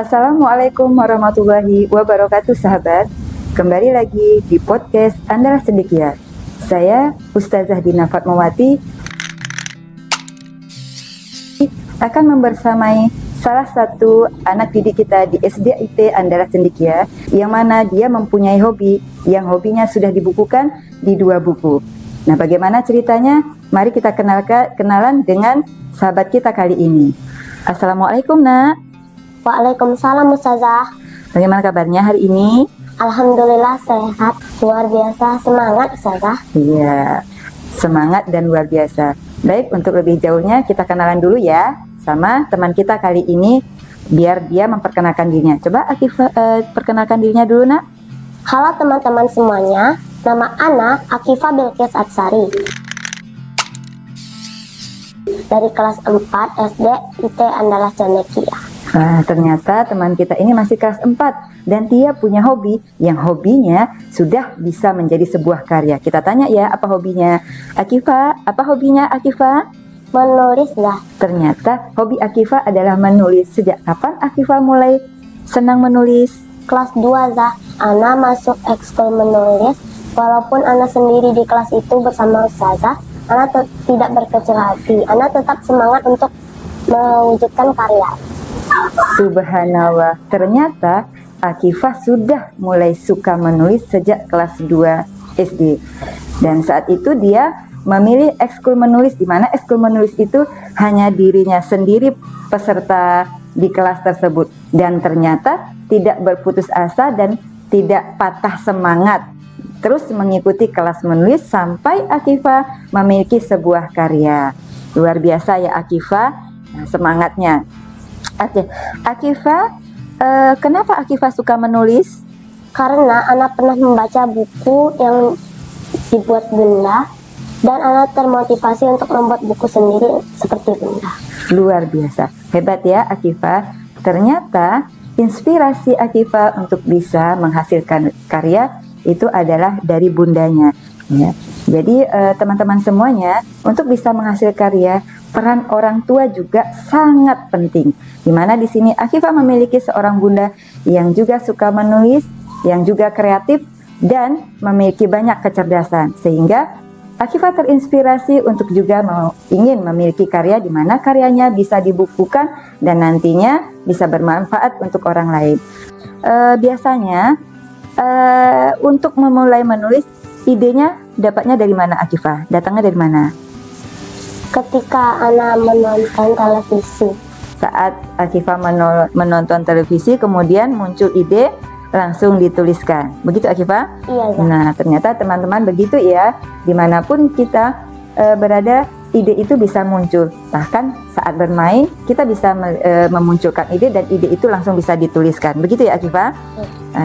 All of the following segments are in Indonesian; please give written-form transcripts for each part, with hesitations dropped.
Assalamualaikum warahmatullahi wabarakatuh sahabat. Kembali lagi di podcast Andalas Cendekia. Saya Ustazah Dina Fatmawati akan membersamai salah satu anak didik kita di SDIT Andalas Cendekia, yang mana dia mempunyai hobi yang hobinya sudah dibukukan di 2 buku. Nah, bagaimana ceritanya? Mari kita kenalan dengan sahabat kita kali ini. Assalamualaikum, Nak. Waalaikumsalam, Ustazah. Bagaimana kabarnya hari ini? Alhamdulillah sehat, luar biasa, semangat, Ustazah. Iya, semangat dan luar biasa. Baik, untuk lebih jauhnya kita kenalan dulu ya sama teman kita kali ini, biar dia memperkenalkan dirinya. Coba Akifah perkenalkan dirinya dulu, Nak. Halo teman-teman semuanya, nama Ana Akifah Bilqis Atsari dari kelas 4 SD IT Andalas Cendekia. Nah, ternyata teman kita ini masih kelas 4 dan dia punya hobi yang hobinya sudah bisa menjadi sebuah karya. Kita tanya ya, apa hobinya? Akifah, apa hobinya Akifah? Menulis dah. Ternyata hobi Akifah adalah menulis. Sejak kapan Akifah mulai senang menulis? Kelas 2, Zah. Ana masuk ekskul menulis. Walaupun Ana sendiri di kelas itu bersama Ustazah, Ana tidak berkecil hati. Ana tetap semangat untuk mewujudkan karya. Subhanallah, ternyata Akifah sudah mulai suka menulis sejak kelas 2 SD. Dan saat itu dia memilih ekskul menulis, di mana ekskul menulis itu hanya dirinya sendiri peserta di kelas tersebut. Dan ternyata tidak berputus asa dan tidak patah semangat, terus mengikuti kelas menulis sampai Akifah memiliki sebuah karya. Luar biasa ya Akifah, semangatnya. Oke, Akifah, kenapa Akifah suka menulis? Karena Ana pernah membaca buku yang dibuat Bunda, dan Ana termotivasi untuk membuat buku sendiri seperti Bunda. Luar biasa, hebat ya Akifah. Ternyata inspirasi Akifah untuk bisa menghasilkan karya itu adalah dari bundanya. Ya. Jadi teman-teman semuanya, untuk bisa menghasilkan karya, peran orang tua juga sangat penting. Dimana di sini Akifah memiliki seorang bunda yang juga suka menulis, yang juga kreatif dan memiliki banyak kecerdasan, sehingga Akifah terinspirasi untuk juga ingin memiliki karya di mana karyanya bisa dibukukan dan nantinya bisa bermanfaat untuk orang lain. Biasanya untuk memulai menulis, idenya dapatnya dari mana Akifah? Datangnya dari mana? Ketika Ana menonton televisi. Saat Akifah menonton televisi, kemudian muncul ide, langsung dituliskan. Begitu Akifah? Iya, Zah. Nah, ternyata teman-teman begitu ya. Dimanapun kita berada, ide itu bisa muncul. Bahkan saat bermain, kita bisa memunculkan ide dan ide itu langsung bisa dituliskan. Begitu ya Akifah?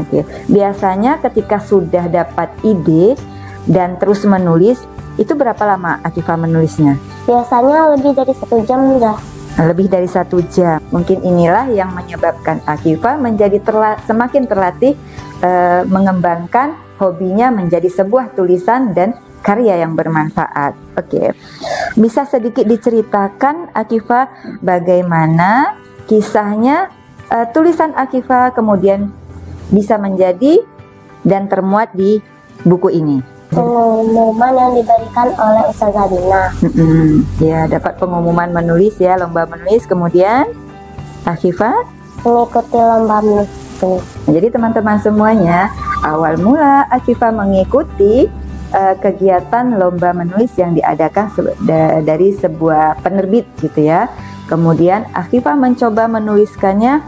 Oke. Biasanya ketika sudah dapat ide dan terus menulis, itu berapa lama Akifah menulisnya? Biasanya lebih dari 1 jam, Zah. Lebih dari 1 jam. Mungkin inilah yang menyebabkan Akifah menjadi semakin terlatih mengembangkan hobinya menjadi sebuah tulisan dan karya yang bermanfaat. Oke. Bisa sedikit diceritakan Akifah bagaimana kisahnya tulisan Akifah kemudian bisa menjadi dan termuat di buku ini? Pengumuman yang diberikan oleh Ustazah Dina. Ya, dapat pengumuman menulis ya, lomba menulis. Kemudian Akifah Mengikuti lomba menulis. Nah, jadi teman-teman semuanya, awal mula Akifah mengikuti kegiatan lomba menulis yang diadakan dari sebuah penerbit gitu ya. Kemudian Akifah mencoba menuliskannya,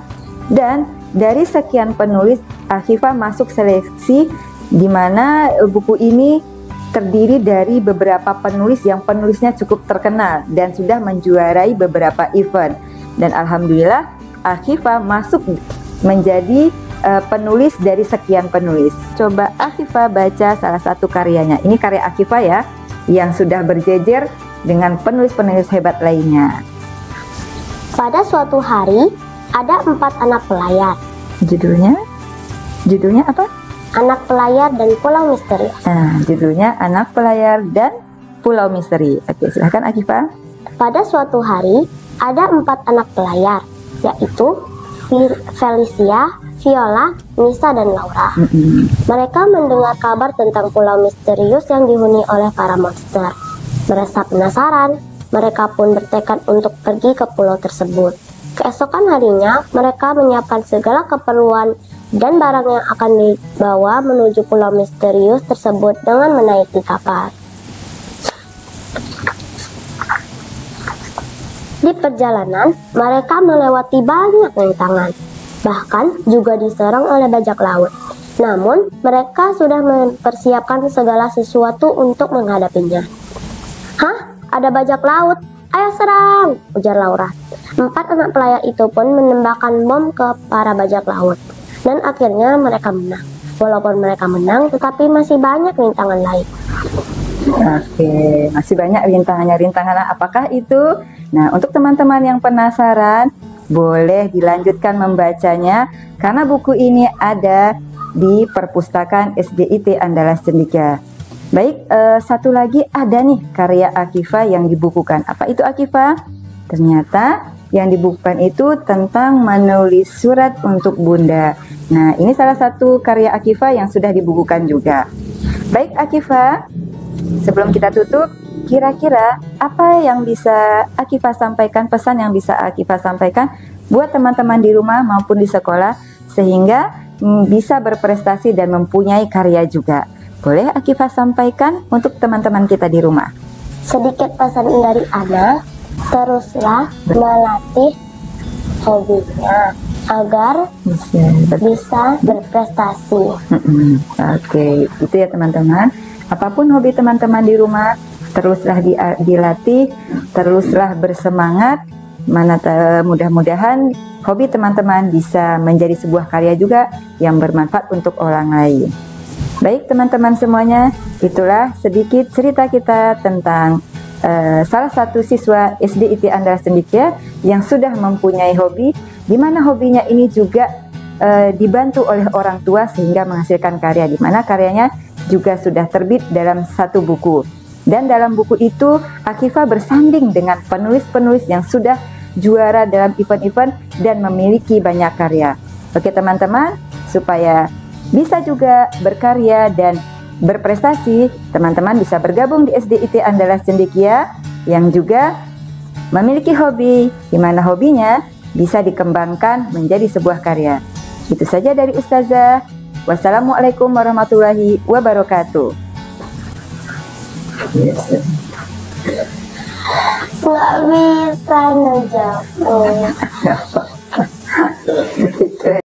dan dari sekian penulis Akifah masuk seleksi, di mana buku ini terdiri dari beberapa penulis yang penulisnya cukup terkenal dan sudah menjuarai beberapa event. Dan alhamdulillah Akifah masuk menjadi penulis dari sekian penulis. Coba Akifah baca salah satu karyanya. Ini karya Akifah ya, yang sudah berjejer dengan penulis-penulis hebat lainnya. Pada suatu hari, ada 4 anak pelayar. Judulnya apa? Anak Pelayar dan Pulau Misteri. Nah, judulnya Anak Pelayar dan Pulau Misteri. Oke, silahkan Akifah. Pada suatu hari, ada 4 anak pelayar, yaitu Felicia, Viola, Nisa, dan Laura. Mereka mendengar kabar tentang pulau misterius yang dihuni oleh para monster. Merasa penasaran, mereka pun bertekad untuk pergi ke pulau tersebut. Keesokan harinya, mereka menyiapkan segala keperluan dan barang yang akan dibawa menuju pulau misterius tersebut dengan menaiki kapal. Di perjalanan, mereka melewati banyak rintangan, bahkan juga diserang oleh bajak laut. Namun, mereka sudah mempersiapkan segala sesuatu untuk menghadapinya. "Hah? Ada bajak laut? Ayo serang!" ujar Laura. 4 anak pelayar itu pun menembakkan bom ke para bajak laut. Dan akhirnya mereka menang. Walaupun mereka menang, tetapi masih banyak rintangan lain. Oke, masih banyak rintangannya. Rintangan apakah itu? Nah, untuk teman-teman yang penasaran, boleh dilanjutkan membacanya karena buku ini ada di perpustakaan SDIT Andalas Cendekia. Baik, satu lagi ada nih karya Akifa yang dibukukan. Apa itu Akifa? Ternyata yang dibukukan itu tentang menulis surat untuk Bunda. Nah, ini salah satu karya Akifa yang sudah dibukukan juga. Baik Akifa, sebelum kita tutup, kira-kira apa yang bisa Akifa sampaikan, pesan yang bisa Akifa sampaikan buat teman-teman di rumah maupun di sekolah sehingga bisa berprestasi dan mempunyai karya juga. Boleh Akifa sampaikan untuk teman-teman kita di rumah? Sedikit pesan dari Ana, teruslah melatih hobinya agar bisa berprestasi. Oke, itu ya teman-teman. Apapun hobi teman-teman di rumah, teruslah dilatih, teruslah bersemangat. Mudah-mudahan hobi teman-teman bisa menjadi sebuah karya juga yang bermanfaat untuk orang lain. Baik teman-teman semuanya, itulah sedikit cerita kita tentang salah satu siswa SDIT Andalas Cendekia yang sudah mempunyai hobi, di mana hobinya ini juga dibantu oleh orang tua sehingga menghasilkan karya, di mana karyanya juga sudah terbit dalam satu buku. Dan dalam buku itu Akifa bersanding dengan penulis-penulis yang sudah juara dalam event-event dan memiliki banyak karya. Oke teman-teman, supaya bisa juga berkarya dan berprestasi, teman-teman bisa bergabung di SDIT Andalas Cendekia yang juga memiliki hobi, di mana hobinya bisa dikembangkan menjadi sebuah karya. Itu saja dari Ustazah. Wassalamualaikum warahmatullahi wabarakatuh. Nggak bisa ngejawab.